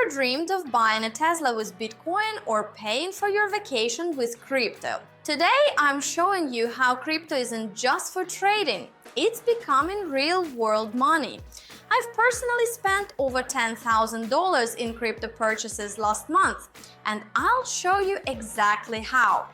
Ever dreamed of buying a Tesla with Bitcoin or paying for your vacation with crypto? Today I'm showing you how crypto isn't just for trading, it's becoming real-world money. I've personally spent over $10,000 in crypto purchases last month, and I'll show you exactly how.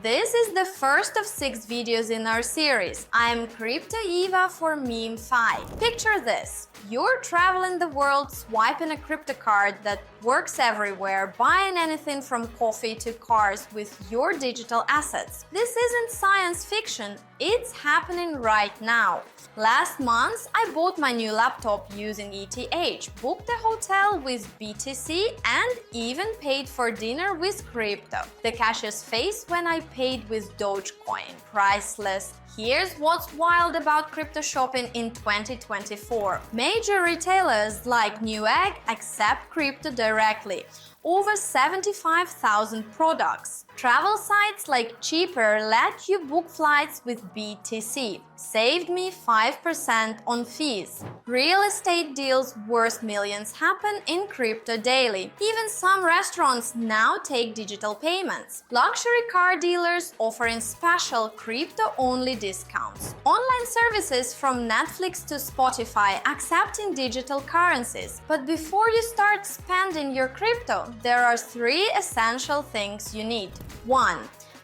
This is the first of 6 videos in our series. I'm Crypto Eva for MemeFi. Picture this. You're traveling the world swiping a crypto card that works everywhere, buying anything from coffee to cars with your digital assets. This isn't science fiction, it's happening right now. Last month, I bought my new laptop using ETH, booked a hotel with BTC, and even paid for dinner with crypto. The cashier's face when I paid with Dogecoin. Priceless. Here's what's wild about crypto shopping in 2024. Major retailers like Newegg accept crypto directly. Over 75,000 products. Travel sites like Cheaper let you book flights with BTC. Saved me 5% on fees. Real estate deals worth millions happen in crypto daily. Even some restaurants now take digital payments. Luxury car dealers offering special crypto-only discounts. Online services from Netflix to Spotify accepting digital currencies. But before you start spending your crypto, there are 3 essential things you need. 1.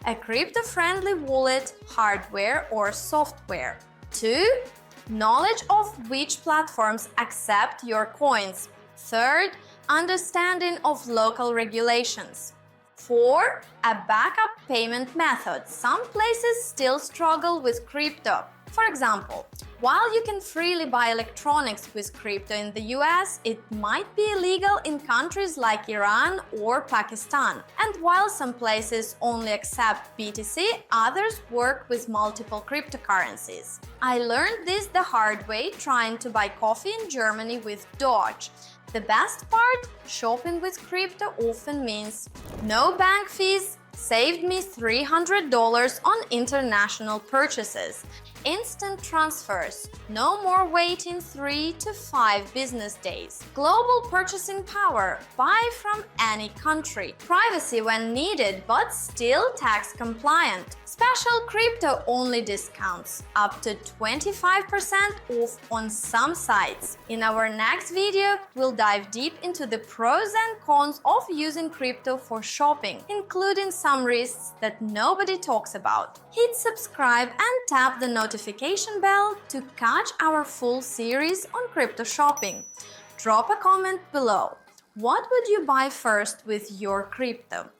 A crypto-friendly wallet, hardware or software. 2. Knowledge of which platforms accept your coins. 3. Understanding of local regulations. 4. A backup payment method. Some places still struggle with crypto. For example, while you can freely buy electronics with crypto in the US, it might be illegal in countries like Iran or Pakistan. And while some places only accept BTC, others work with multiple cryptocurrencies. I learned this the hard way trying to buy coffee in Germany with Doge. The best part? Shopping with crypto often means no bank fees, saved me $300 on international purchases. Instant transfers, no more waiting 3 to 5 business days. Global purchasing power, buy from any country. Privacy when needed, but still tax compliant. Special crypto-only discounts, up to 25% off on some sites. In our next video, we'll dive deep into the pros and cons of using crypto for shopping, including some risks that nobody talks about. Hit subscribe and tap the notification bell to catch our full series on crypto shopping. Drop a comment below. What would you buy first with your crypto?